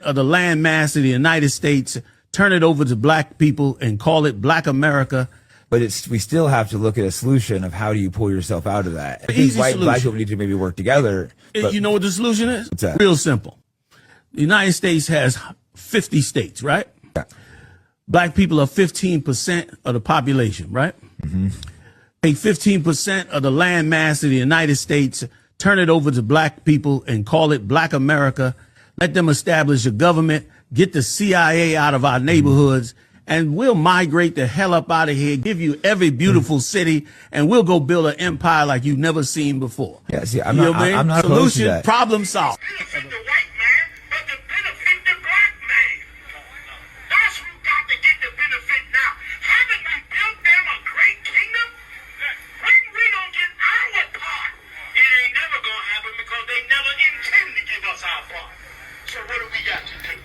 of the land mass of the United States, turn it over to black people and call it Black America. But we still have to look at a solution of how do you pull yourself out of that. I think Easy white and black solution. people need to maybe work together. You know what the solution is? What's that? Real simple. The United States has 50 states, right? Yeah. Black people are 15% of the population, right? Mm-hmm. Take 15% of the land mass of the United States, turn it over to black people and call it Black America. Let them establish a government, get the CIA out of our neighborhoods, and we'll migrate the hell up out of here, give you every beautiful city, and we'll go build an empire like you've never seen before. Yeah, see, I'm You know not, what I mean? I'm not opposed to Solution, that. problem solved. Benefit the white man, but to benefit the black man. That's who got to get the benefit now. Haven't we built them a great kingdom? When we don't get our part, it ain't never gonna happen because they never intend to give us our part. So what do we got to do?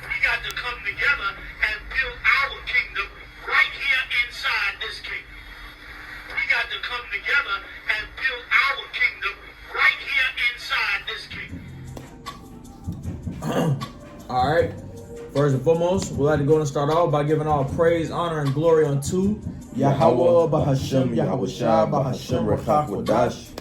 We got to come together and build our kingdom right here inside this kingdom. We got to come together and build our kingdom right here inside this kingdom. All right. First and foremost, we'd like to go and start off by giving all praise, honor, and glory unto Yahweh, Bahashem, Yahweh Shah, Bahashem, Rakach, Wadash.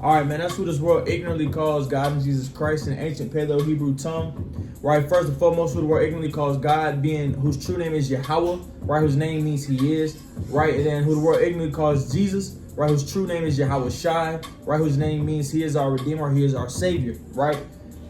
All right, man, that's who this world ignorantly calls God and Jesus Christ in ancient Paleo Hebrew tongue. Right, first and foremost, who the world ignorantly calls God, being whose true name is Yahweh, right, whose name means He is, right, and then who the world ignorantly calls Jesus, right, whose true name is Yahweh Shai, right, whose name means He is our Redeemer, He is our Savior, right.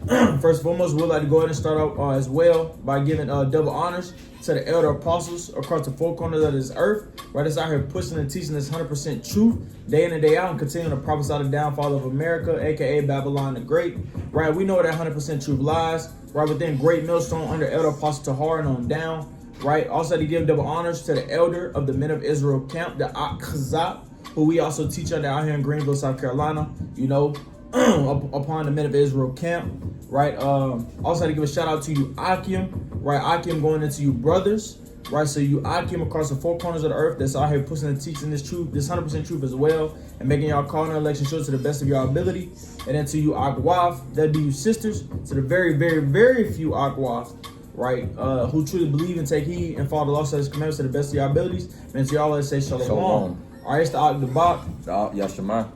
First and foremost, we'd like to go ahead and start off as well by giving double honors to the elder apostles across the four corners of this earth, right, that's out here pushing and teaching this 100% truth day in and day out and continuing to prophesy the downfall of America, aka Babylon the Great, right. We know that 100% truth lies, right, within Great Millstone under Elder Apostle Tahar and on down, right. Also to give double honors to the elder of the Men of Israel camp, the Akhazab, who we also teach under out here in Greenville, South Carolina, you know, upon the Men of Israel camp, right. Also to give a shout out to you, Akim, right. Akim going into you brothers, right. So you Akim across the four corners of the earth that's out here pushing and teaching this truth, this 100% truth as well, and making y'all call and election shows to the best of your ability. And then to you Agwaf, that be you sisters, to the very, very, very few Agwaf, right, who truly believe and take heed and follow the law, statutes, commandments to the best of your abilities. And to y'all, let's say shalom. All right, it's the Agdabak. Yashima.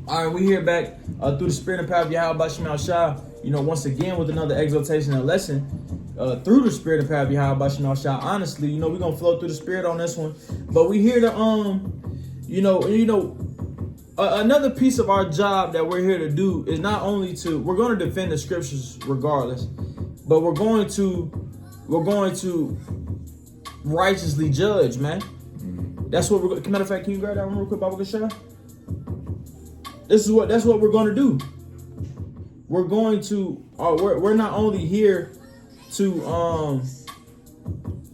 All right, we here back through the spirit and power of Yahweh Bashim Shah, you know, once again with another exhortation and lesson through the spirit and power of Yahweh Bashim Shah. Honestly, you know, we're gonna flow through the spirit on this one, but we here to another piece of our job that we're here to do is not only to, we're going to defend the scriptures regardless, but we're going to righteously judge, man. That's what we're. Matter of fact, can you grab that one real quick, Baba Gashah? That's what we're going to do. We're going to. We're not only here to.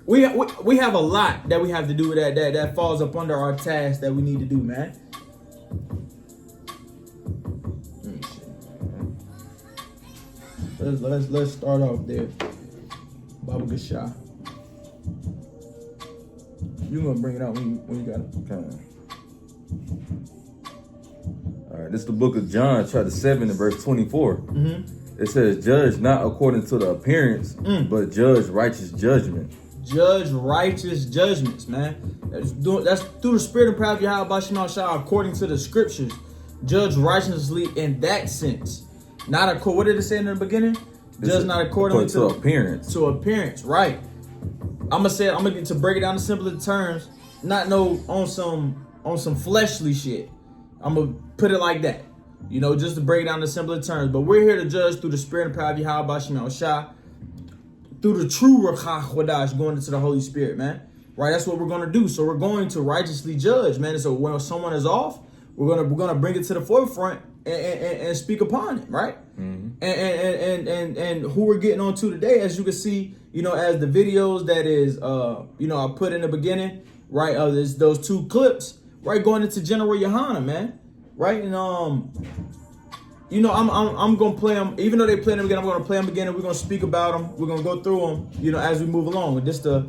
We have a lot that we have to do that falls up under our task that we need to do, man. Let's start off there, Baba Gashah. You're gonna bring it out when you got it. Okay. All right, this is the book of John, chapter 7, and verse 24. Mm-hmm. It says, "Judge not according to the appearance, but judge righteous judgment." Judge righteous judgments, man. That's through the spirit and power of Yahweh Bashim Shah, according to the scriptures. Judge righteously in that sense. Not according. What did it say in the beginning? Judge not according to appearance. To appearance, right? I'm gonna get to break it down in simpler terms. Not on some fleshly shit. I'm gonna put it like that, you know, just to break it down in simpler terms. But we're here to judge through the spirit and power of Yahweh Bashim Shah, through the true Rakach Wadash, going into the Holy Spirit, man. Right? That's what we're gonna do. So we're going to righteously judge, man. And so when someone is off, we're gonna bring it to the forefront and speak upon it, right? Mm-hmm. And who we're getting on to today, as you can see, you know, as the videos that is, you know, I put in the beginning, right? There's those two clips, right, going into General Yahanna, man, right? And you know, I'm gonna play them, even though they play them again. I'm gonna play them again, and we're gonna speak about them. We're gonna go through them, you know, as we move along. This the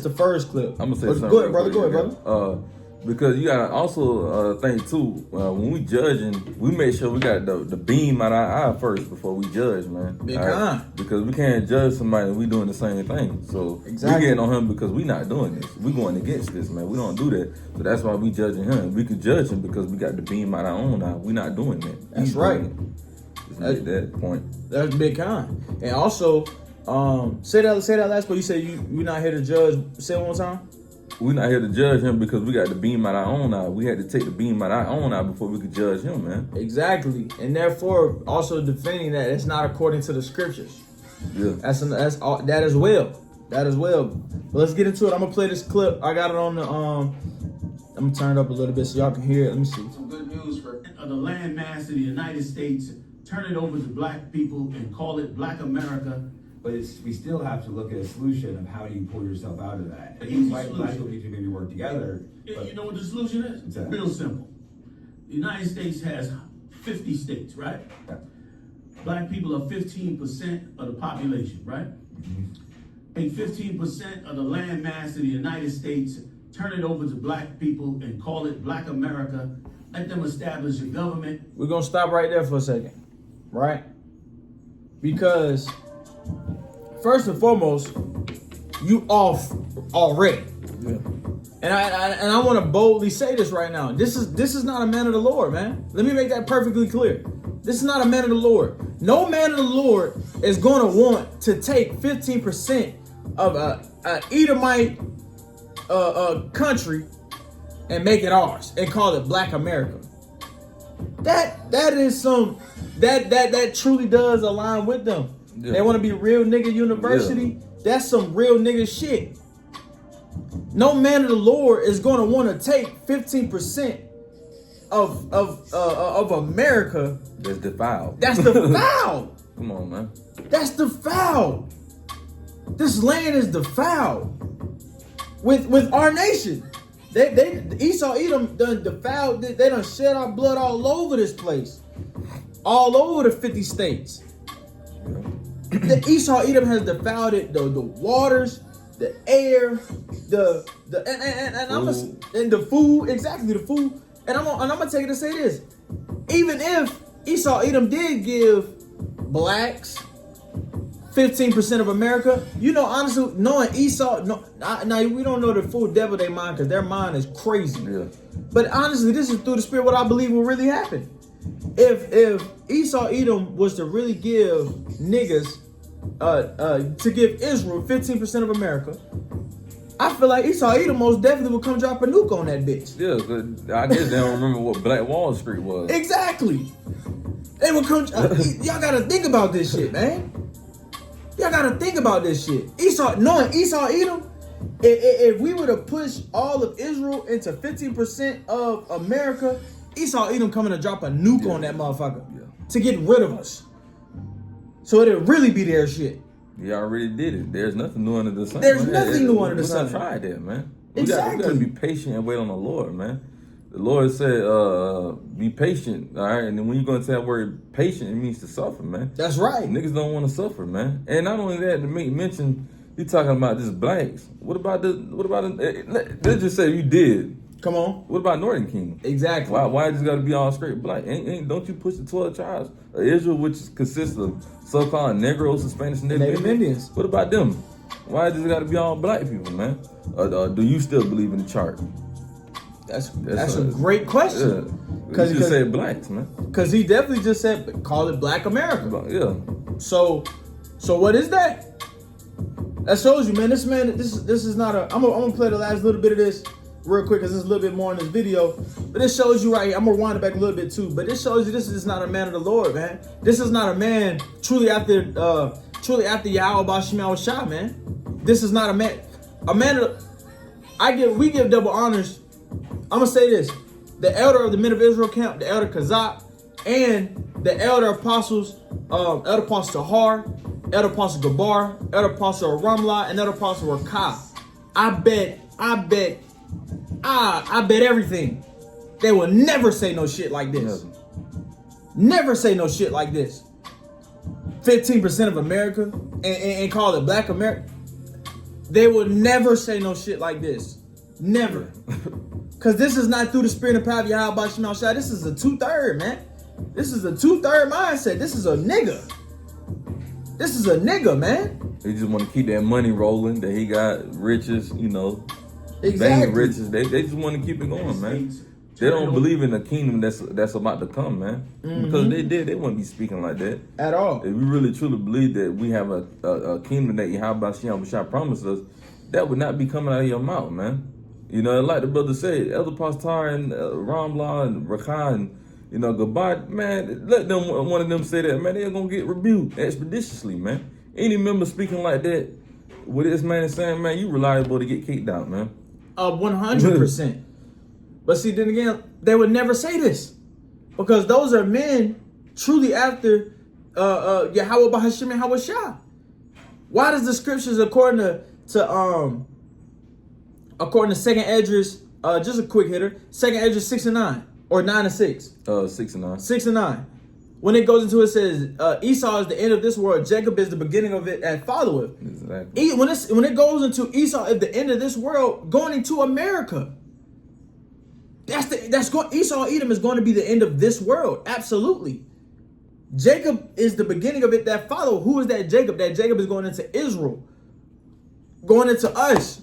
first clip. I'm gonna say something. Go ahead, brother. Go ahead, brother. Because you gotta also think too, when we judging, we make sure we got the beam out our eye first before we judge, man. Big time. Because we can't judge somebody and we doing the same thing. So Exactly. we getting on him because we not doing this. We going against this, man. We don't do that. So that's why we judging him. We could judge him because we got the beam out our own eye. We not doing that. That's He's right. doing it. Just make that point. That's big time. And also, say that last part. You said you not here to judge. Say it one more time. We not here to judge him because we got the beam out our own eye. We had to take the beam out our own eye before we could judge him, man. Exactly, and therefore also defending that it's not according to the scriptures. Yeah. That's all, that as well. That as well. But let's get into it. I'm gonna play this clip. I got it on the I'm gonna turn it up a little bit so y'all can hear it. Let me see. Some good news for the landmass of the United States. Turn it over to black people and call it Black America. But we still have to look at a solution of how do you pull yourself out of that. The easy Black solution. people need to maybe work together. But You know what the solution is? What's that? Real simple. The United States has 50 states, right? Yeah. Black people are 15% of the population, right? Take 15% of the land mass of the United States, turn it over to black people and call it Black America. Let them establish a government. We're gonna stop right there for a second, right? Because first and foremost, you off already. Yeah. And I want to boldly say this right now. This is not a man of the Lord, man. Let me make that perfectly clear. This is not a man of the Lord. No man of the Lord is going to want to take 15% of a Edomite country and make it ours and call it Black America. That is some that truly does align with them. Yeah. They want to be real nigga university. Yeah. That's some real nigga shit. No man of the Lord is going to want to take 15% of America. That's defiled. That's defiled. Come on, man. That's defiled. This land is defiled with our nation. They Esau Edom done defiled. They done shed our blood all over this place, all over the 50 states. The Esau Edom has defiled it. The waters, the air, and the food. Exactly, the food. And I'm gonna take it to say this: even if Esau Edom did give blacks 15% of America, you know, honestly, knowing Esau, now we don't know the full depth of their mind because their mind is crazy. Yeah. But honestly, this is through the spirit what I believe will really happen. If Esau Edom was to really give niggas, to give Israel 15% of America, I feel like Esau Edom most definitely would come drop a nuke on that bitch. Yeah, but I guess they don't remember what Black Wall Street was. Exactly. They would come. Y'all gotta think about this shit, man. Y'all gotta think about this shit. Knowing Esau Edom, if we were to push all of Israel into 15% of America, Esau Edom coming to drop a nuke on that motherfucker to get rid of us. So it'll really be their shit. You already did it. There's nothing new under the sun. There's man. nothing new under the sun. We tried that, man. Exactly. We gotta be patient and wait on the Lord, man. The Lord said, be patient, all right? And then when you go into that word patient, it means to suffer, man. That's right. Niggas don't want to suffer, man. And not only that, to make mention, you talking about just blacks. What about let's just say you did. Come on. What about Northern Kingdom? Exactly. Why it just got to be all straight black? Don't you push the 12 tribes of Israel, which consists of so-called Negroes and Spanish and Native Indians. What about them? Why it just got to be all black people, man? Do you still believe in the chart? That's a great question. Because you just said blacks, man. Because he definitely just said, call it Black America. Yeah. So what is that? That shows you, man. This is not a. I'm gonna play the last little bit of this real quick because there's a little bit more in this video. But this shows you right here. I'm gonna wind it back a little bit too. But this shows you this is not a man of the Lord, man. This is not a man truly after Yahweh Bashim Shah, man. This is not a man. A man of. We give double honors. I'm gonna say this: the elder of the men of Israel camp, the elder Kazak, and the elder apostles, elder apostle Tahar, elder apostle Gabar, elder apostle Ramlah, and elder apostle Rakah. I bet everything. They will never say no shit like this. Never say no shit like this. 15% of America and call it Black America. They will never say no shit like this. Never. Because this is not through the spirit and power of Yahweh Shema Shai. This is a 2/3, man. This is a 2/3 mindset. This is a nigga. This is a nigga, man. They just want to keep that money rolling, that he got riches, you know. Exactly. Vain riches. They just want to keep it going, man. They don't believe in a kingdom that's about to come, man. Because they wouldn't be speaking like that. At all. If we really truly believe that we have a kingdom that Yahweh Shai promised us, that would not be coming out of your mouth, man. You know, like the brother said, Elder Pastor and Ramla and Rakha and, you know, Gabat, man, let them, one of them say that, man, they're going to get rebuked expeditiously, man. Any member speaking like that, what this man is saying, man, you reliable to get kicked out, man. 100%. But see, then again, they would never say this. Because those are men truly after Yahweh Bahashim and Yahweh Shah. Why does the scriptures according to 2nd Esdras, just a quick hitter, 2nd Esdras 6-9 or 9-6? 6-9. 6-9. When it goes into it, says Esau is the end of this world, Jacob is the beginning of it that followeth. Exactly. When it goes into Esau at the end of this world, going into America. Esau Edom is going to be the end of this world. Absolutely. Jacob is the beginning of it that follow. Who is that Jacob? That Jacob is going into Israel. Going into us.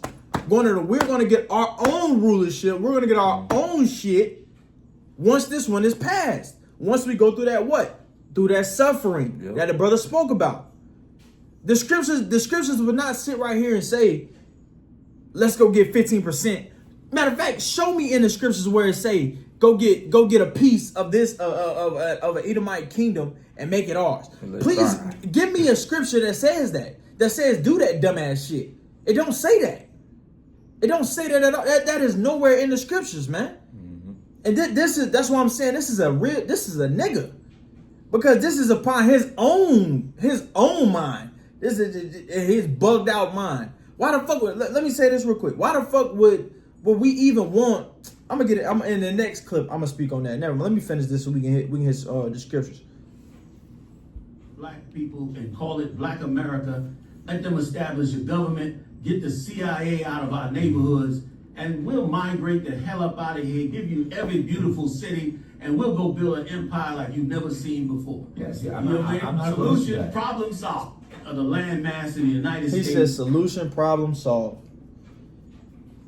We're going to get our own rulership. We're going to get our own shit once this one is passed. Once we go through that what? Through that suffering that the brother spoke about. The scriptures would not sit right here and say, let's go get 15%. Matter of fact, show me in the scriptures where it say, go get a piece of this of an Edomite kingdom and make it ours. Please give me a scripture that says that. That says do that dumbass shit. It don't say that. It don't say that at all. That is nowhere in the scriptures, man. And that's why I'm saying this is a nigga. Because this is upon his own mind. This is his bugged out mind. Why the fuck let me say this real quick. Why the fuck would we even want? I'm gonna get it. I'm in the next clip. I'm gonna speak on that. Never mind. Let me finish this so we can hit the scriptures. Black people and call it Black America. Let them establish a government. Get the CIA out of our neighborhoods, and we'll migrate the hell up out of here. Give you every beautiful city, and we'll go build an empire like you've never seen before. Yes, yeah, I'm not solution, problem solved. Of the landmass in the United States. He says solution, problem solved.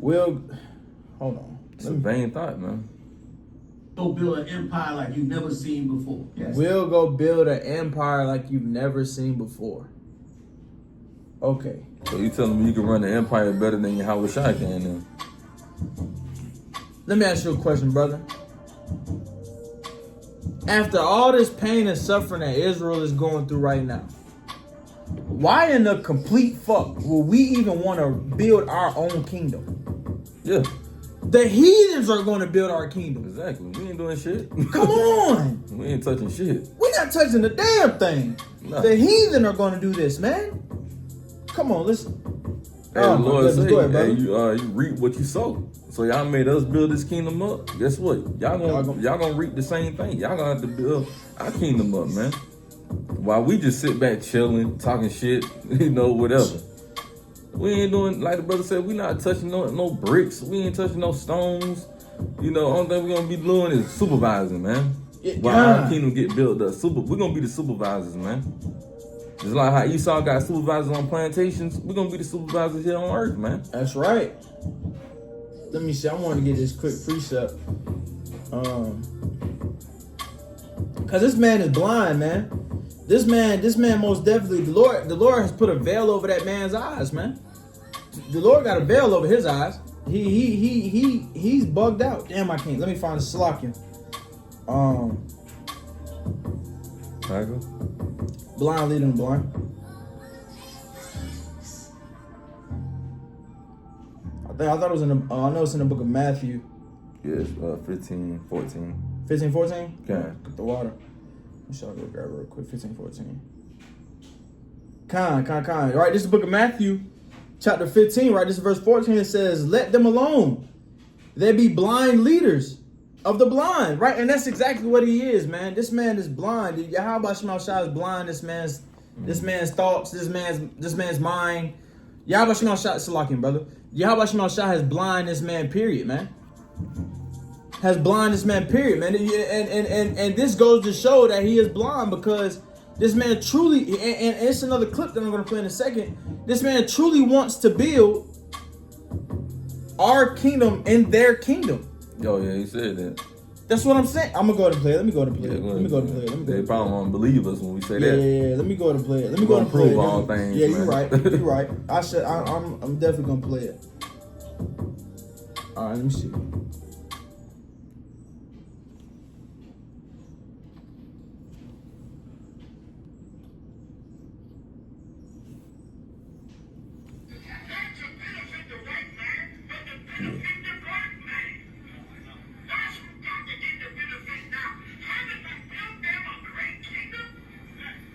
Hold on. It's a vain thought, man. Go build an empire like you've never seen before. Yes. We'll go build an empire like you've never seen before. Okay. So you telling me you can run the empire better than Yahweh Shai can then? Let me ask you a question, brother. After all this pain and suffering that Israel is going through right now, why in the complete fuck will we even want to build our own kingdom? Yeah. The heathens are going to build our kingdom. Exactly. We ain't doing shit. Come on. We ain't touching shit. We're not touching the damn thing. Nah. The heathen are going to do this, man. Come on, listen. Hey, the Lord say, go ahead, you reap what you sow. So y'all made us build this kingdom up. Guess what? Y'all gonna reap the same thing. Y'all gonna have to build our kingdom up, man. While we just sit back chilling, talking shit, whatever. We ain't doing, like the brother said, we not touching no bricks. We ain't touching no stones. Only thing we gonna be doing is supervising, man. While our kingdom get built up, we're gonna be the supervisors, man. Just like how Esau got supervisors on plantations, we're gonna be the supervisors here on earth, man. That's right. Let me see. I want to get this quick precept. Cause this man is blind, man. This man most definitely, the Lord has put a veil over that man's eyes, man. The Lord got a veil over his eyes. He's bugged out. Damn, I can't. Let me find the Salakia. Blind leading the blind. I thought it was in the. I know it's in the book of Matthew. Yes, 15, 14. 15, 14? Okay. Get the water. Let me go grab it real quick. 15, 14. Con. Right, this is the book of Matthew, chapter 15, right? This is verse 14. It says, let them alone. They be blind leaders of the blind, right? And that's exactly what he is, man. This man is blind. Yahweh Shema Shai is blind. This man's thoughts, this man's mind. Yahweh Shema Shai, Salakim, brother. Yahweh Shema Shai has blind this man, period, man. has blinded this man, period, man. And this goes to show that he is blind because this man truly, and it's another clip that I'm going to play in a second. This man truly wants to build our kingdom in their kingdom. Oh, yeah, he said that. That's what I'm saying. I'm going to go to play it. Let me go to play it. Yeah, Let me go to play it. They probably won't believe us when we say Yeah, that. yeah. Let me go to play it. Let me We're go gonna to play it. prove all things, Yeah, man. you're right. You're right. I'm definitely going to play it. All right, let me see. Not to benefit the white man, but to benefit the black man. That's who got to get the benefit now. Haven't we built them a great kingdom?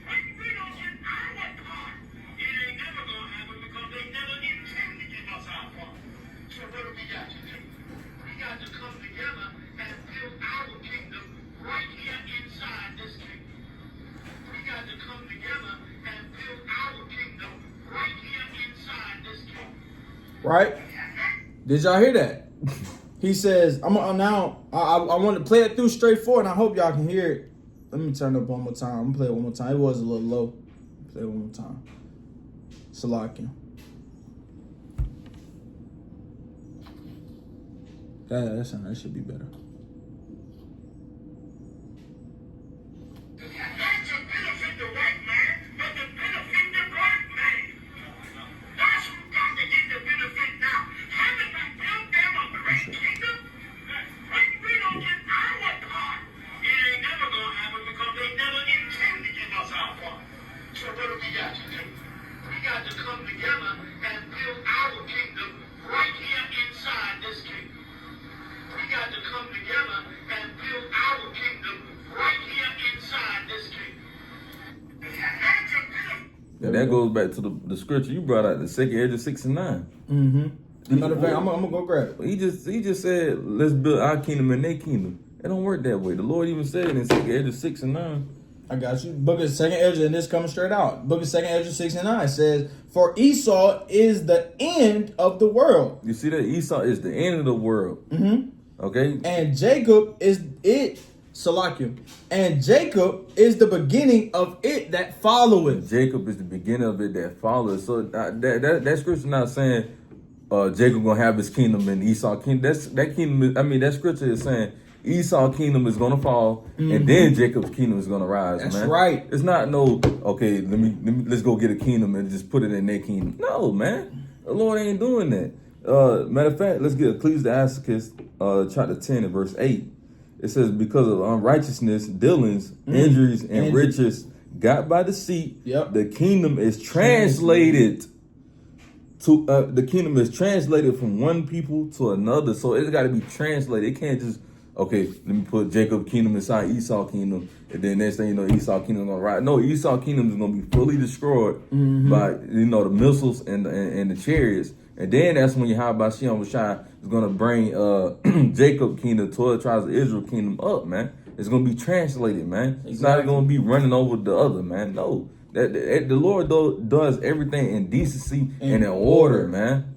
When we don't get our part, it ain't never gonna happen because they never intend to give us our part. So what do we got to do? We got to come together and build our kingdom right here inside this kingdom. We got to come together and build our kingdom right here inside this kingdom. Right? Did y'all hear that? He says, I want to play it through straightforward, and I hope y'all can hear it. Let me turn it up one more time. I'm going to play it one more time. It was a little low. Play it one more time. Salakia. That should be better. Not to benefit the white man, but to benefit the black man. That's who got to get the benefit now. Haven't we built them a great kingdom? When we don't get our part, it ain't never gonna happen because they never intend to give us our part. So what do we got to do? We got to come together and build our kingdom right here inside this kingdom. We got to come together and build our kingdom right here inside this kingdom. Not to benefit. And that goes back to the scripture you brought out, the 2nd Ezra 6 and 9. Mm-hmm. Matter of fact, I'm gonna go grab it. He just said, let's build our kingdom in their kingdom. It don't work that way. The Lord even said it in 2nd Ezra 6 and 9. I got you. Book of 2nd Ezra, and this coming straight out. Book of 2nd Ezra 6 and 9 says, "For Esau is the end of the world." You see that? Esau is the end of the world. Mm-hmm. Okay? And Jacob is it. Salakia. And Jacob is the beginning of it that followeth. Jacob is the beginning of it that follows. So that scripture not saying Jacob gonna have his kingdom and Esau kingdom. That scripture is saying Esau kingdom is gonna fall and then Jacob's kingdom is gonna rise. That's man. right. It's not okay. Let's go get a kingdom and just put it in their kingdom. No, man. The Lord ain't doing that. Matter of fact, let's get Ecclesiastes chapter 10 and verse 8. It says, because of unrighteousness, dealings, injuries, and riches got by deceit, the kingdom is translated to from one people to another. So it's got to be translated. It can't just, okay, let me put Jacob kingdom inside Esau kingdom, and then next thing you know, Esau kingdom gonna rise. No, Esau kingdom is gonna be fully destroyed by the missiles and the chariots. And then that's when Yahanna is going to bring Jacob kingdom, 12 tribes of Israel kingdom up, man. It's going to be translated, man. It's not going to be running over the other, man. No. The Lord does everything in decency and in order, man.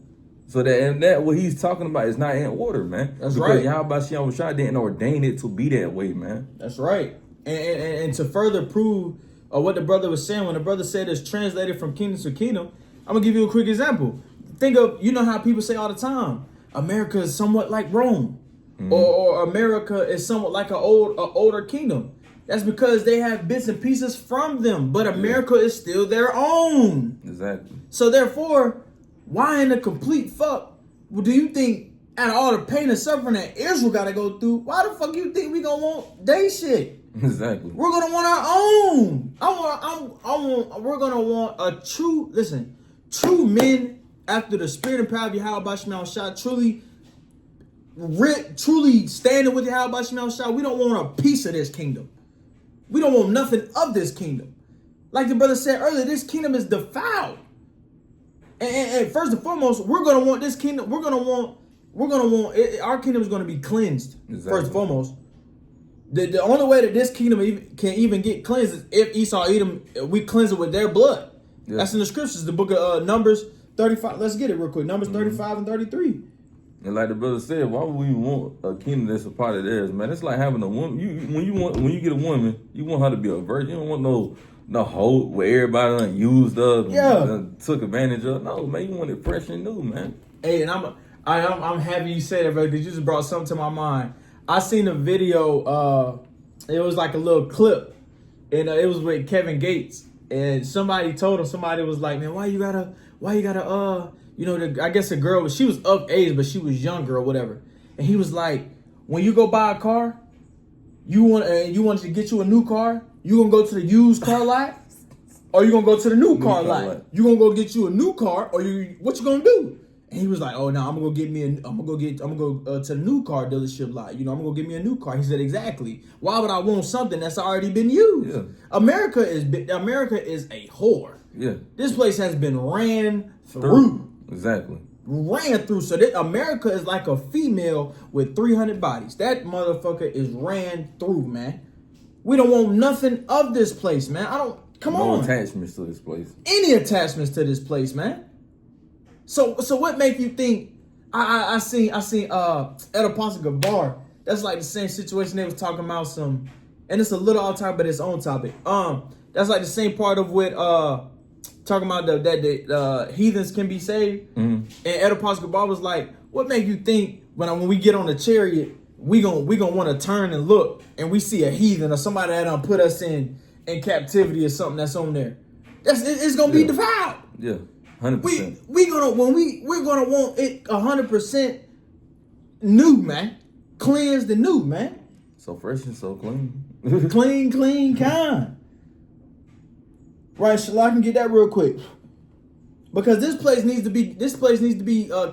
So that what he's talking about is not in order, man. That's right. Because Yahanna didn't ordain it to be that way, man. That's right. And to further prove what the brother was saying, when the brother said it's translated from kingdom to kingdom, I'm going to give you a quick example. Think of, you know how people say all the time, America is somewhat like Rome, or America is somewhat like an older kingdom. That's because they have bits and pieces from them, but America is still their own. Exactly. So therefore, why in the complete fuck do you think, out of all the pain and suffering that Israel got to go through, why the fuck you think we gonna want they shit? Exactly. We're gonna want our own. We're gonna want a true men. After the spirit and power of Yahweh Shemel Shah, truly standing with Yahweh Shemel Shah, we don't want a piece of this kingdom. We don't want nothing of this kingdom. Like the brother said earlier, this kingdom is defiled. And first and foremost, we're gonna want this kingdom. We're gonna want our kingdom is gonna be cleansed. Exactly. First and foremost, the only way that this kingdom can even get cleansed is if Esau Edom, we cleanse it with their blood. Yeah. That's in the scriptures, the book of Numbers 35. Let's get it real quick. Numbers 35 and 33. And like the brother said, why would we want a kingdom that's a part of theirs, man? It's like having a woman. When you get a woman, you want her to be a virgin. You don't want no hoe where everybody done used up, and done took advantage of. No, man, you want it fresh and new, man. Hey, and I'm happy you said that, bro, because you just brought something to my mind. I seen a video. It was like a little clip, and it was with Kevin Gates, and somebody told him. Somebody was like, "Man, why you gotta, you know, I guess the girl, she was of age, but she was younger or whatever." And he was like, "When you go buy a car, you want to get you a new car, you gonna go to the used car lot, or you gonna go to the new car lot? You gonna go get you a new car, or what you gonna do?" And he was like, "Oh no, I'm gonna go to the new car dealership lot. You know, I'm gonna go get me a new car." He said, "Exactly. Why would I want something that's already been used?" Yeah. America is a whore. Yeah. This place has been ran through. Exactly. Ran through. So America is like a female with 300 bodies. That motherfucker is ran through, man. We don't want nothing of this place, man. Come on. No attachments to this place. Any attachments to this place, man. So what make you think? I seen at Apostle Gabar. That's like the same situation they was talking about some, and it's a little off topic, but it's on topic. That's like the same part of what talking about that the heathens can be saved. Mm-hmm. And Apostle Gabar was like, what make you think when we get on the chariot, we gonna want to turn and look, and we see a heathen or somebody that done put us in captivity or something that's on there? It's gonna be defiled. Yeah. 100%. We're gonna want it 100% new, man. Cleansed and new, man. So fresh and so clean. clean, kind. Right, Shalai, can get that real quick. Because this place needs to be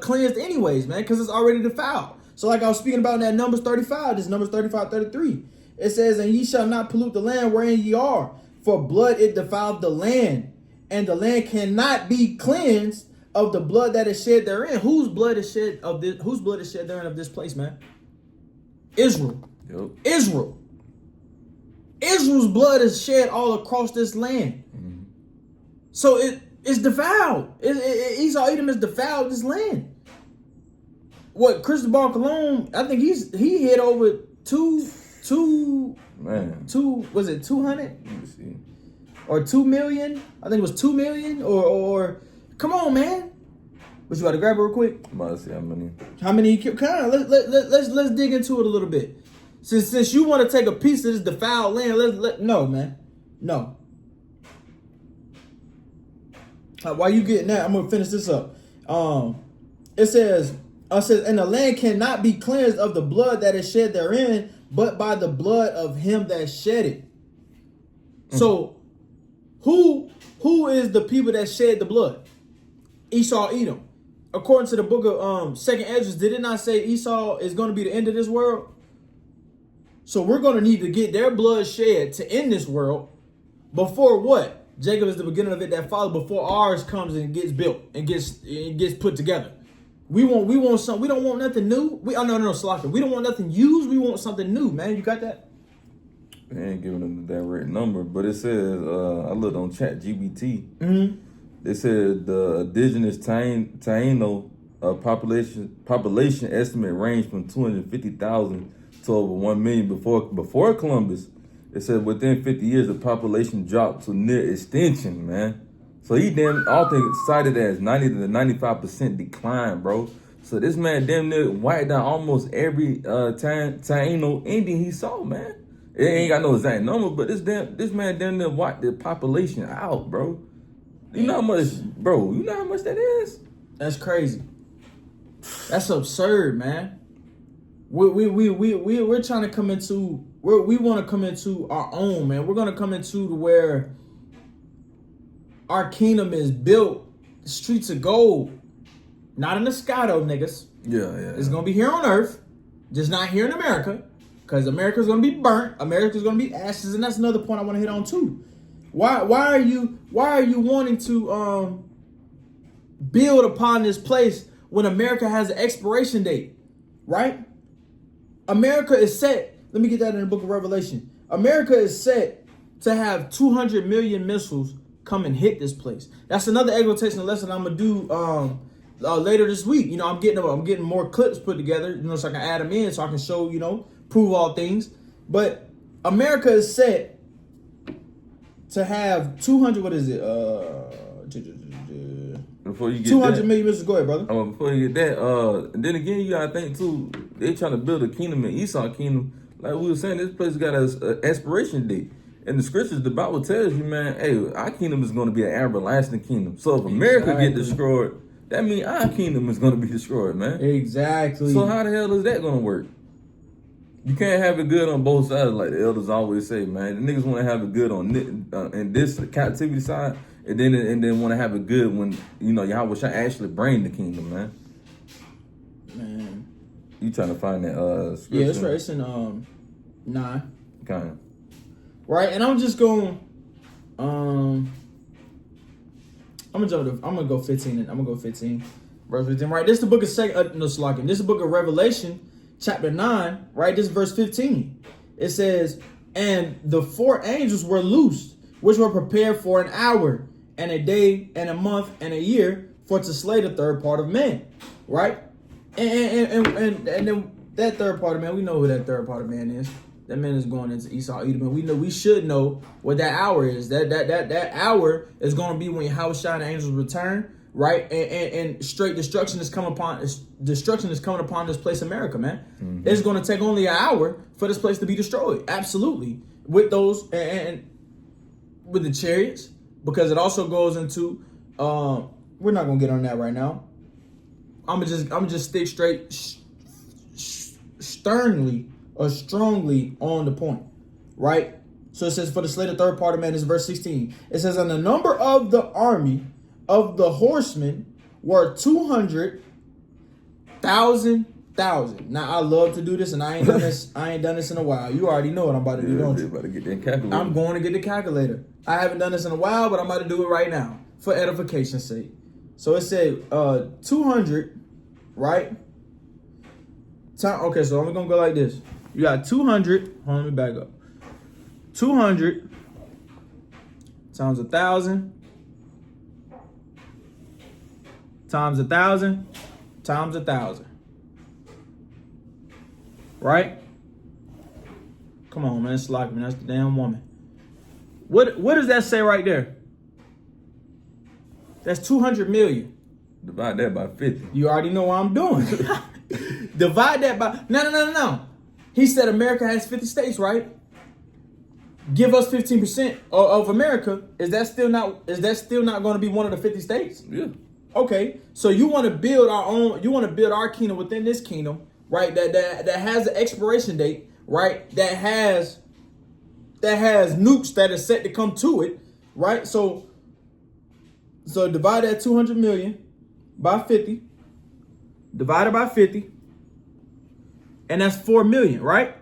cleansed anyways, man, because it's already defiled. So like I was speaking about in that Numbers 35, this Numbers 35:33. It says, "And ye shall not pollute the land wherein ye are, for blood it defiled the land. And the land cannot be cleansed of the blood that is shed therein." Whose blood is shed therein of this place, man? Israel. Yep. Israel. Israel's blood is shed all across this land. Mm-hmm. So it's defiled. Esau Edom is defiled this land. What Cristobal Colon? I think he hit over was it 200? Let me see. Or 2 million? I think it was 2 million. Or come on, man. But you got to grab it real quick. I'm about to see how many. How many he killed? Kind of. Let's dig into it a little bit. Since you want to take a piece of this defiled land, no, man, no. While you getting that, I'm gonna finish this up. It says, "And the land cannot be cleansed of the blood that is shed therein, but by the blood of him that shed it." Mm-hmm. So. Who is the people that shed the blood? Esau, Edom. According to the book of 2nd Ezra, did it not say Esau is going to be the end of this world? So we're going to need to get their blood shed to end this world before what? Jacob is the beginning of it that follows, before ours comes and gets built and gets put together. We want something. We don't want nothing new. No, Slocker. We don't want nothing used. We want something new, man. You got that? They ain't giving them the direct number, but it says, I looked on ChatGPT. Mm-hmm. They said the indigenous Taino population estimate ranged from 250,000 to over 1 million before Columbus. It said within 50 years, the population dropped to near extinction, man. So he often cited as 90 to 95% decline, bro. So this man damn near wiped out almost every Taino Indian he saw, man. It ain't got no exact number, but this man damn near wiped the population out, bro. You know how much that is? That's crazy. That's absurd, man. We're trying to come into we want to come into our own, man. We're gonna come into where our kingdom is built, the streets of gold, not in the sky though, niggas. Yeah. It's gonna be here on earth, just not here in America. Because America's going to be burnt. America's going to be ashes. And that's another point I want to hit on too. Why are you wanting to build upon this place when America has an expiration date? Right? America is set. Let me get that in the book of Revelation. America is set to have 200 million missiles come and hit this place. That's another exhortation lesson I'm going to do later this week. You know, I'm getting more clips put together, you know, so I can add them in, so I can show, you know, prove all things. But America is set to have 200. What is it? Before you get 200 million missiles. Go ahead, brother. Before you get that, then again, you gotta think too. They trying to build a kingdom in Esau kingdom. Like we were saying, this place got an expiration date. In the scriptures, the Bible tells you, man, hey, our kingdom is going to be an everlasting kingdom. So if America get destroyed, that means our kingdom is going to be destroyed, man. Exactly. So how the hell is that going to work? You can't have it good on both sides, like the elders always say, man. The niggas want to have it good on in this captivity side, and then want to have it good when, you know, Yahweh shall actually bring the kingdom, man. Man. You trying to find that scripture? Yeah, it's right. It's in 9. Kind of. Right, and I'm just going. I'm gonna go 15. I'm gonna go 15, verse 15. Right, this is the book of This is the book of Revelation, chapter 9. Right, this is verse 15. It says, "And the 4 angels were loosed, which were prepared for an hour, and a day, and a month, and a year, for to slay the third part of men." Right, and then that third part of man, we know who that third part of man is. That man is going into Esau, Edom. We should know what that hour is. That hour is going to be when Yahushua and the angels return, right? And straight destruction is coming upon this place, America, man. Mm-hmm. It's going to take only an hour for this place to be destroyed. Absolutely, with those and with the chariots, because it also goes into. We're not going to get on that right now. I'm just stick straight, sternly. Or strongly on the point, right? So it says, for the slay the third part of man, this is verse 16. It says, and the number of the army of the horsemen were 200,000. Now I love to do this, and I ain't done this. I ain't done this in a while. You already know what I'm about to do, don't you? About to get that calculator. I'm going to get the calculator. I haven't done this in a while, but I'm about to do it right now for edification's sake. So it said 200, right? Okay, so I'm gonna go like this. You got 200. Hold on, let me back up. 200 times 1,000 times 1,000 times 1,000. Right? Come on, man. It's like, man, that's the damn woman. What does that say right there? That's 200 million. Divide that by 50. You already know what I'm doing. Divide that by no. He said America has 50 states, right? Give us 15% of America. Is that still not going to be one of the 50 states? Yeah. Okay. So you want to build our own. You want to build our kingdom within this kingdom, right? That has an expiration date, right? That has nukes that are set to come to it, right? So divide that 200 million by 50. Divided by 50. And that's 4 million, right?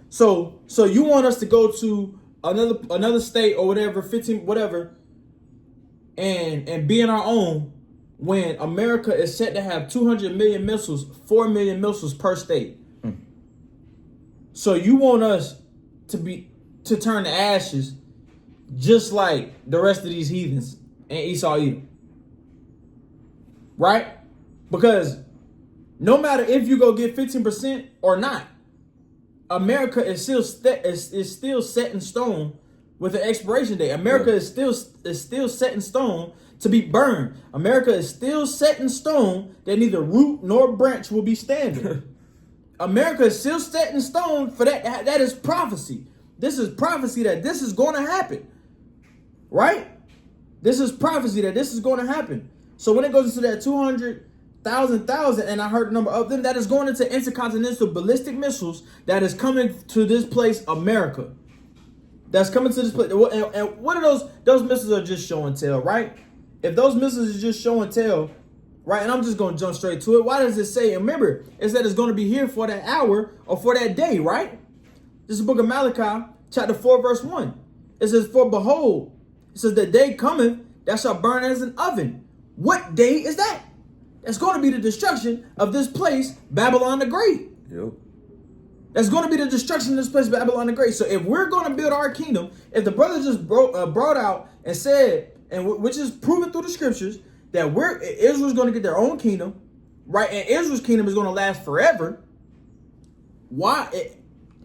So you want us to go to another state or whatever, 15, whatever, and be in our own when America is set to have 200 million missiles, 4 million missiles per state. So you want us to turn to ashes just like the rest of these heathens in Esau, Edom. Right? Because no matter if you go get 15% or not, America is still set in stone with an expiration date. America is still set in stone to be burned. America is still set in stone that neither root nor branch will be standing. America is still set in stone for that. That is prophecy. This is prophecy that this is going to happen. Right? This is prophecy that this is going to happen. So when it goes into that 200,000, and I heard the number of them, that is going into intercontinental ballistic missiles that is coming to this place, America. That's coming to this place. And what are those missiles are just show and tell, right? If those missiles are just show and tell, right, and I'm just going to jump straight to it. Why does it say, and remember, it said it's going to be here for that hour or for that day, right? This is the book of Malachi, chapter 4, verse 1. It says, for behold, it says, the day cometh that shall burn as an oven. What day is that? It's going to be the destruction of this place, Babylon the Great. Yep. That's going to be the destruction of this place, Babylon the Great. So if we're going to build our kingdom, if the brother just brought out and said, and which is proven through the scriptures, that Israel's going to get their own kingdom, right? And Israel's kingdom is going to last forever. Why?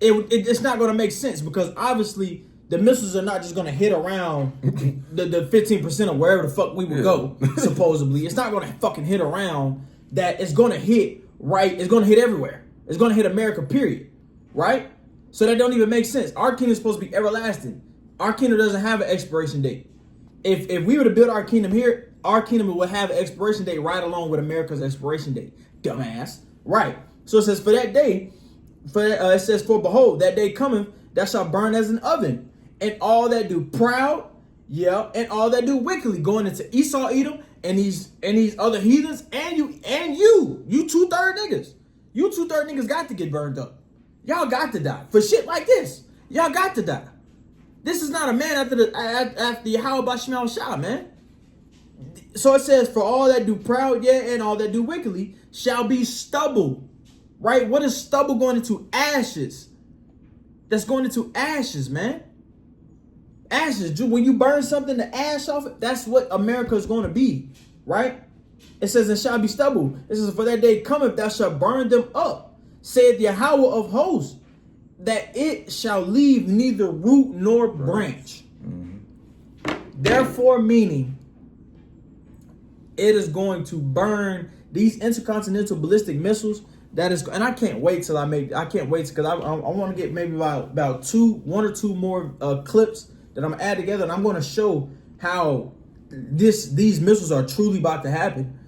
It's not going to make sense, because obviously the missiles are not just going to hit around the 15% of wherever the fuck we would go, supposedly. It's not going to fucking hit around that. It's going to hit, right? It's going to hit everywhere. It's going to hit America, period. Right? So that don't even make sense. Our kingdom is supposed to be everlasting. Our kingdom doesn't have an expiration date. If we were to build our kingdom here, our kingdom would have an expiration date right along with America's expiration date. Dumbass. Right. So it says, for that day, it says, for behold, that day cometh, that shall burn as an oven. And all that do proud, and all that do wickedly, going into Esau, Edom, and these other heathens, and you 2/3 niggas. You 2/3 niggas got to get burned up. Y'all got to die. For shit like this. Y'all got to die. This is not a man after Yahanna Bashmal Shah, man. So it says, for all that do proud, and all that do wickedly shall be stubble. Right? What is stubble going into? Ashes. That's going into ashes, man. Ashes. When you burn something, the ash off it, that's what America is going to be. Right? It says, and shall be stubble. It says, for that day cometh, thou shalt burn them up, saith Yahweh of hosts, that it shall leave neither root nor branch. Therefore, meaning, it is going to burn these intercontinental ballistic missiles. That is, and I can't wait till I can't wait, because I want to get maybe about one or two more clips that I'm gonna add together, and I'm going to show how these missiles are truly about to happen.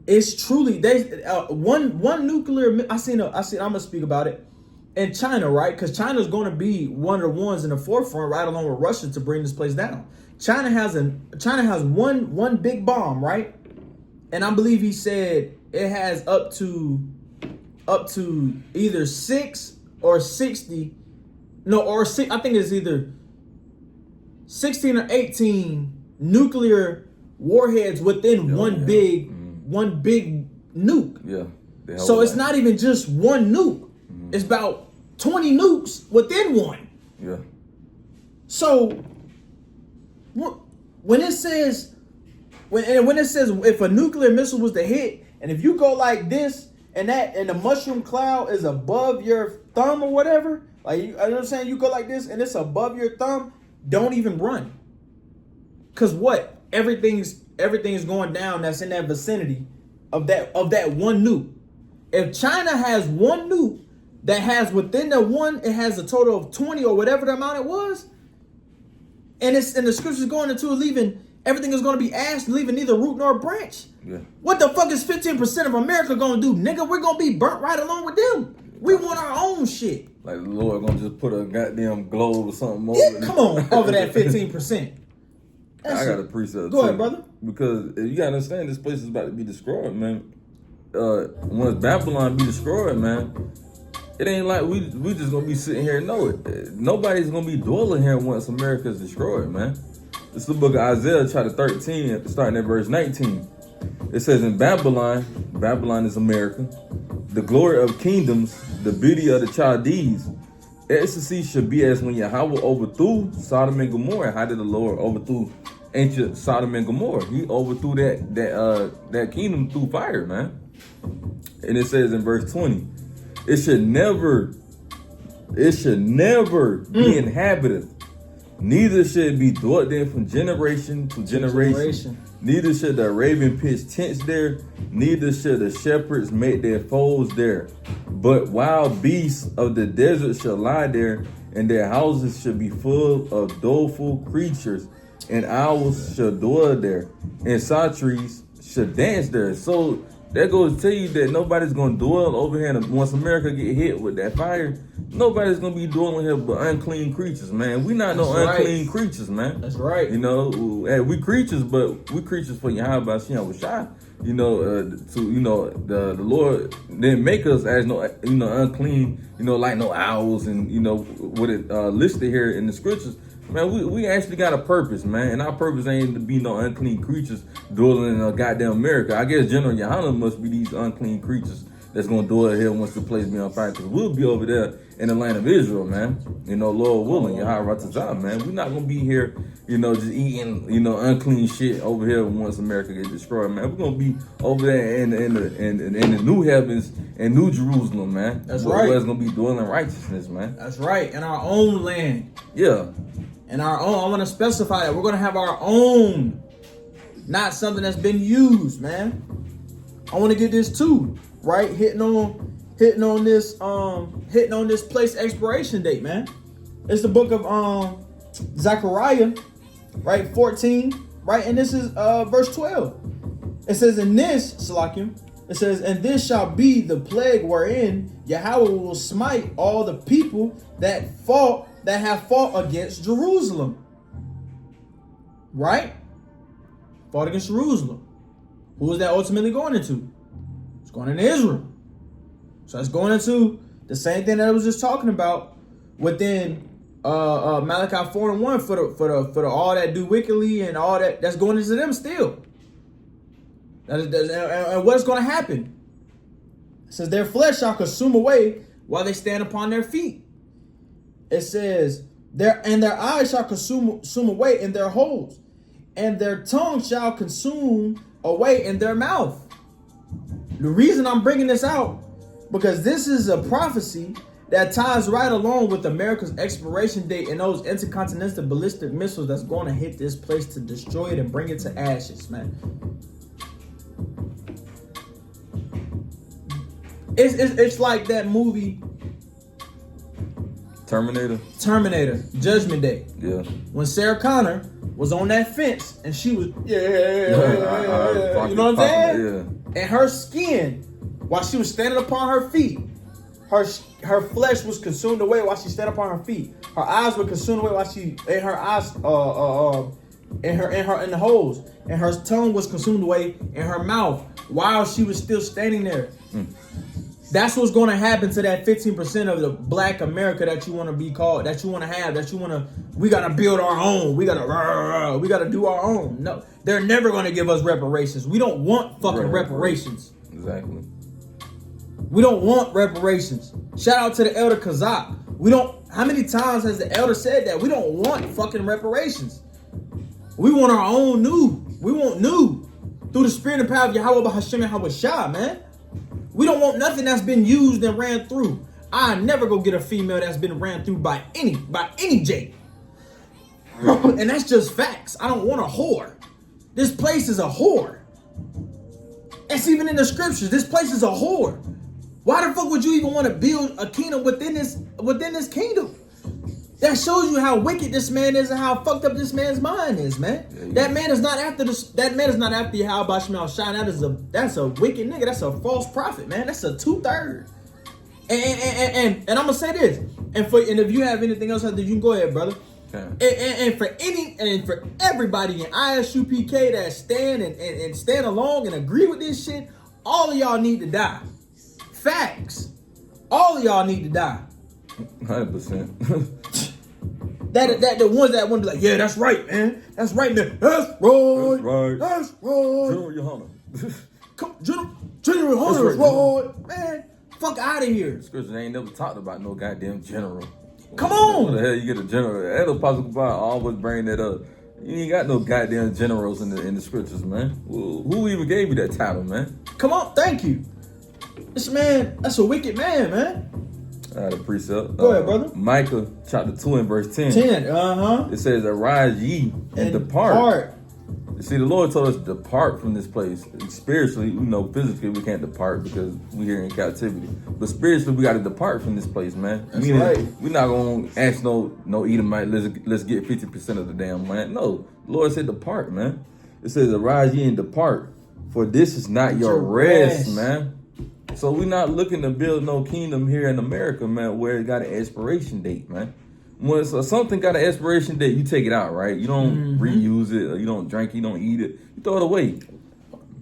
It's truly one nuclear. I'm gonna speak about it in China, right? Because China's going to be one of the ones in the forefront, right along with Russia, to bring this place down. China has one big bomb, right? And I believe he said it has up to either 6 or 60. No, or 6. I think it's either 16 or 18 nuclear warheads within one big nuke. Yeah. So it's not even just one nuke. It's about 20 nukes within one. Yeah. So when it says if a nuclear missile was to hit, and if you go like this, and the mushroom cloud is above your thumb or whatever, like, you know what I'm saying? You go like this and it's above your thumb, don't even run. Cause what? Everything's going down that's in that vicinity of that one nuke. If China has one nuke that has within the one, it has a total of 20 or whatever the amount it was, and the scriptures going into leaving, everything is going to be ash, leaving neither root nor branch. Yeah. What the fuck is 15% of America going to do, nigga? We're going to be burnt right along with them. We want our own shit. Like the Lord gonna just put a goddamn globe or something over. Yeah, come on, over that 15%. I got a precept. Go ahead, brother. Because you gotta understand, this place is about to be destroyed, man. Once Babylon be destroyed, man, it ain't like we just gonna be sitting here and know it. Nobody's gonna be dwelling here once America is destroyed, man. This is the book of Isaiah, chapter 13, starting at verse 19. It says, in Babylon is America, the glory of kingdoms, the beauty of the Chaldees. Ecstasy should be as when Yahweh overthrew Sodom and Gomorrah. How did the Lord overthrew ancient Sodom and Gomorrah? He overthrew that kingdom through fire, man. And it says in verse 20, it should never be inhabited. Neither should it be dwelt in from generation to generation. Neither should the raven pitch tents there, neither should the shepherds make their foes there. But wild beasts of the desert shall lie there, and their houses shall be full of doleful creatures, and owls shall dwell there, and satyrs shall dance there. So that goes to tell you that nobody's gonna dwell over here. And once America get hit with that fire, nobody's gonna be dwelling here but unclean creatures, man. We not unclean creatures, man. That's right. You know, hey, we creatures, but we creatures for Yahanna Bashmal. You know, the Lord didn't make us as unclean, like no owls and what it listed here in the scriptures. Man, we actually got a purpose, man, and our purpose ain't to be no unclean creatures dwelling in goddamn America. I guess General Yahanna must be these unclean creatures that's gonna do it here once the place be on fire. Because we'll be over there in the land of Israel, man. You know, Lord willing, Yahanna, man. We're not gonna be here, you know, just eating, you know, unclean shit over here once America gets destroyed, man. We're gonna be over there in the new heavens and new Jerusalem, man. That's right. Where it's gonna be dwelling righteousness, man. That's right. In our own land. Yeah. In our own. I want to specify that we're gonna have our own, not something that's been used, man. I want to get this too, right? Hitting on this place expiration date, man. It's the book of Zechariah, right? 14, right? And this is verse 12. It says, in this, Salakim, it says, and this shall be the plague wherein Yahweh will smite all the people that have fought against Jerusalem. Right? Fought against Jerusalem. Who is that ultimately going into? It's going into Israel. So it's going into the same thing that I was just talking about within Malachi 4:1 for the all that do wickedly and all that's going into them still. And what's going to happen? It says their flesh shall consume away while they stand upon their feet. It says their eyes shall consume away in their holes, and their tongue shall consume away in their mouth. The reason I'm bringing this out, because this is a prophecy that ties right along with America's expiration date and those intercontinental ballistic missiles that's going to hit this place to destroy it and bring it to ashes, man. It's like that movie Terminator, Judgment Day. Yeah. When Sarah Connor was on that fence and she was, you know what I'm saying? Yeah. And her skin, while she was standing upon her feet, her flesh was consumed away while she stood upon her feet. Her eyes were consumed away while she, in her eyes, in the holes, and her tongue was consumed away in her mouth while she was still standing there. That's what's going to happen to that 15% of the black America that you want to be called, that you want to have, we got to build our own. We got to do our own. No, they're never going to give us reparations. We don't want fucking reparations. Exactly. We don't want reparations. Shout out to the elder Kazak. How many times has the elder said that? We don't want fucking reparations. We want our own new. We want new. Through the spirit and power of Yahweh Hashem Yahweh Shah, man. We don't want nothing that's been used and ran through. I never go get a female that's been ran through by any J. And that's just facts. I don't want a whore. This place is a whore. It's even in the scriptures. This place is a whore. Why the fuck would you even want to build a kingdom within this kingdom? That shows you how wicked this man is and how fucked up this man's mind is, man. Yeah. That man is not after Yahweh Shema Shine. That's a wicked nigga. That's a false prophet, man. That's a 2/3. And I'm gonna say this. And if you have anything else, you can go ahead, brother. Okay. And for everybody in ISUPK that stand along and agree with this shit, all of y'all need to die. Facts. All of y'all need to die. 100%. That the ones that want to be like, yeah, that's right, man. That's right, man. That's right. That's right. General Yahanna. General Yahanna is right. Man, fuck out of here. Scripture ain't never talked about no goddamn general. Come on. What the hell you get a general? That Apostle Kabbalah always bring that up. You ain't got no goddamn generals in the scriptures, man. Who even gave you that title, man? Come on, thank you. This man, that's a wicked man, man. I had a precept. Go ahead, brother. Micah chapter 2 and verse 10. 10, It says, arise ye and depart. You see, the Lord told us to depart from this place. Spiritually, physically we can't depart because we're here in captivity. But spiritually, we got to depart from this place, man. That's right. We're not going to ask no Edomite, let's get 50% of the damn land. No, the Lord said depart, man. It says, arise ye and depart, for this is not your rest, man. So we're not looking to build no kingdom here in America, man, where it got an expiration date, man. When something got an expiration date, you take it out, right? You don't reuse it, or you don't drink, you don't eat it. You throw it away.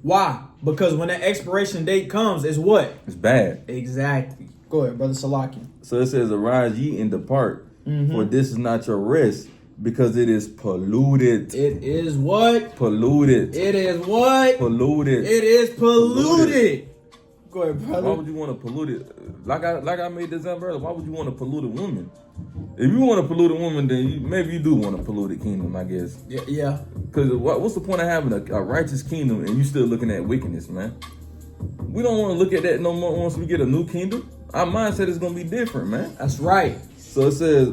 Why? Because when that expiration date comes, it's what? It's bad. Exactly. Go ahead, brother Salaki. So it says, arise ye and depart, for this is not your rest, because it is polluted. It is what? Polluted. It is what? Polluted. It is polluted. Go ahead, brother. Why would you want to pollute it? Like I made the example earlier, why would you want to pollute a woman? If you want to pollute a woman, then maybe you do want to pollute a kingdom, I guess. Yeah. Because what's the point of having a righteous kingdom and you still looking at wickedness, man? We don't want to look at that no more once we get a new kingdom. Our mindset is going to be different, man. That's right. So it says,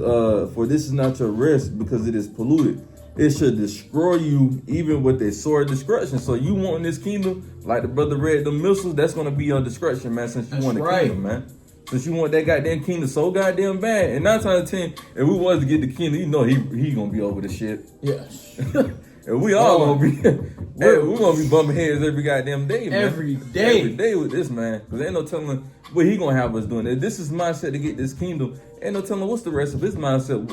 for this is not your rest because it is polluted. It should destroy you even with a sword of destruction. So you want this kingdom, like the brother read the missiles, that's going to be your destruction, man, since you want the kingdom, man. Since you want that goddamn kingdom so goddamn bad. And 9 times out of 10, if we was to get the kingdom, you know he going to be over the shit. Yes. And we all gonna be, we're gonna be bumping heads every goddamn day, man. Every day. Every day with this, man. Because ain't no telling what he gonna have us doing. If this is mindset to get this kingdom, ain't no telling what's the rest of his mindset.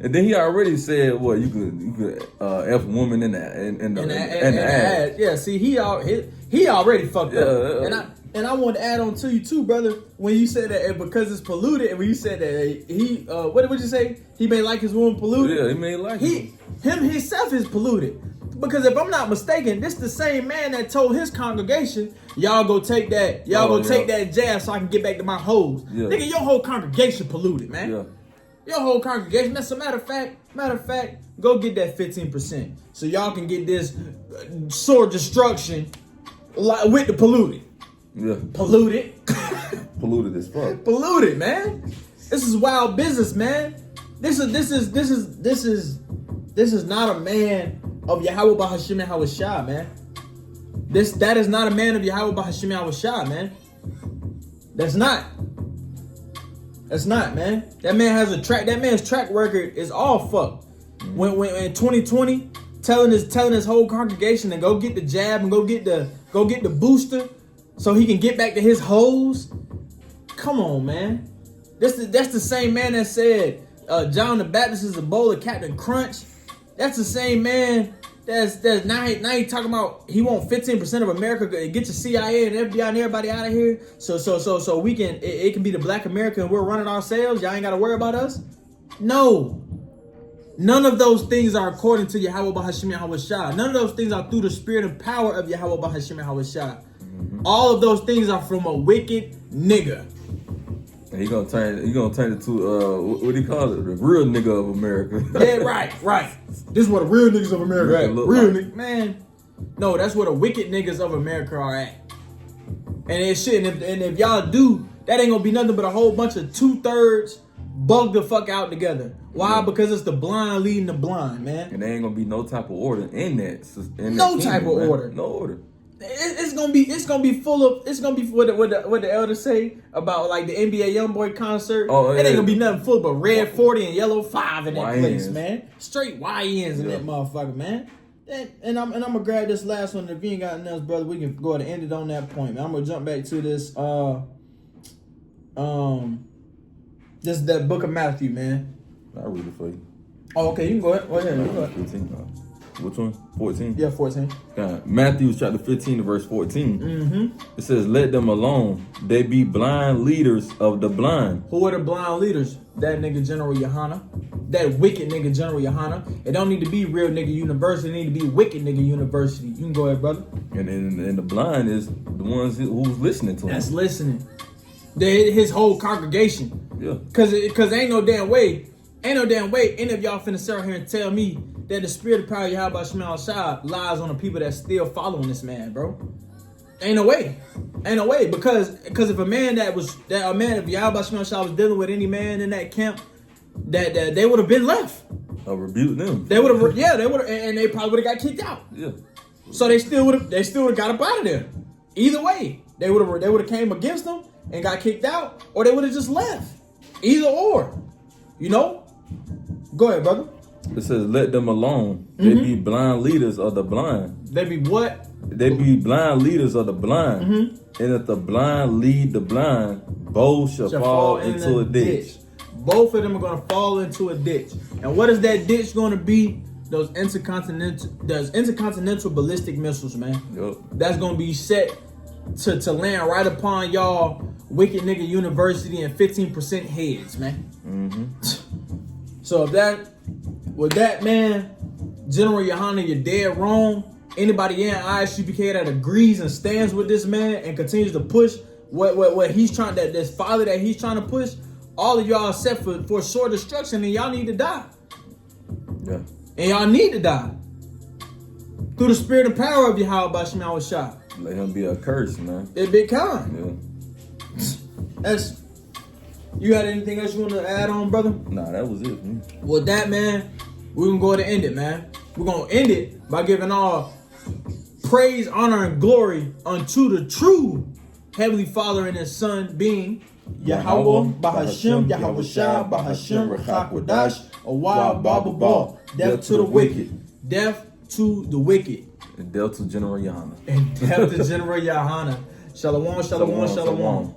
And then he already said, well, you could F woman in the ad. Yeah, see, he already fucked up. And I want to add on to you too, brother. When you said that because it's polluted, and when you said that he, what did you say? He may like his woman polluted. Yeah, he may like him himself is polluted. Because if I'm not mistaken, this the same man that told his congregation, y'all go take that, take that jab so I can get back to my hoes. Yeah. Nigga, your whole congregation polluted, man. Yeah. Your whole congregation. That's a matter of fact, go get that 15%. So y'all can get this sword destruction with the polluted. Yeah. Polluted. Polluted as fuck. Polluted, man. This is wild business, man. This is not a man of Yahweh Bahashim and Hawashah, man. That is not a man of Yahweh Bahashim and Hawashah, man. That's not, man. That man's track record is all fucked. When in 2020, telling his whole congregation to go get the jab and go get the booster so he can get back to his hoes. Come on, man. That's the same man that said John the Baptist is a bowl of Captain Crunch. That's the same man that's now he talking about he want 15% of America to get your CIA and FBI and everybody out of here. So we can it can be the Black America and we're running ourselves. Y'all ain't gotta worry about us. No. None of those things are according to Yahweh Bahashim Yahweh. None of those things are through the spirit and power of Yahweh Bahashim Yahweh. All of those things are from a wicked nigga. He gonna turn it to what do you call it? The real nigga of America. Yeah, right. This is what the real niggas of America are at. Real nigga, man. No, that's where the wicked niggas of America are at. And it shouldn't. And if y'all do, that ain't gonna be nothing but a whole bunch of 2/3 bug the fuck out together. Why? Yeah. Because it's the blind leading the blind, man. And there ain't gonna be no type of order in that. No type of order. No order. It's gonna be full of what the elders say about like the NBA YoungBoy concert. Oh, it ain't gonna be nothing full but red 40 and yellow 5 in that place, man. Straight YNs in that motherfucker, man. And I'm gonna grab this last one. If you ain't got nothing else, brother, we can go ahead and end it on that point, man. I'm gonna jump back to this this is that book of Matthew, man. I'll read it for you. Oh, okay, you can go ahead. Go ahead. 15. Which one? 14? Yeah, 14. Matthew chapter 15 verse 14. Mm-hmm. It says, let them alone. They be blind leaders of the blind. Who are the blind leaders? That nigga General Yahanna. That wicked nigga General Yahanna. It don't need to be real nigga university. It need to be wicked nigga university. You can go ahead, brother. And the blind is the ones who's listening to him. That's listening. His whole congregation. Yeah. Cause ain't no damn way any of y'all finna sit out here and tell me that the spirit of power of Yahweh Shema Shah lies on the people that's still following this man, bro. Ain't no way. Because if a man of Yahweh Shema Shah was dealing with any man in that camp, that they would have been left. Rebuke them. They would have, and they probably would have got kicked out. Yeah. So they still would have got up out of there. Either way, they would have came against them and got kicked out, or they would have just left. Either or, Go ahead, brother. It says, let them alone. They be blind leaders of the blind. They be what? They be blind leaders of the blind. And if the blind lead the blind, both shall fall into a ditch. Both of them are going to fall into a ditch. And what is that ditch going to be? Those intercontinental ballistic missiles, man. Yep. That's going to be set to land right upon y'all wicked nigga university and 15% heads, man. So with that, man, General Yahanna, you're dead wrong. anybody in ISUPK that agrees and stands with this man and continues to push what he's trying, that this father that he's trying to push, all of y'all are set for sure destruction, and y'all need to die. Yeah. And y'all need to die. Through the spirit and power of Yahweh Bashim Yahushua. Let him be a curse, man. It big kind. Yeah. That's. You got anything else you want to add on, brother? Nah, that was it, man. With that, man, we're going to go ahead and end it, man. We're going to end it by giving all praise, honor, and glory unto the true Heavenly Father and His Son, being Yahweh, Bahashim, Yahushua, Bahashim, Rechak Wadash, a wild Bible ball, death to the wicked, death to the wicked, And Delta General Yahanna. and death to General Yahanna. Shalom, shalom, shalom.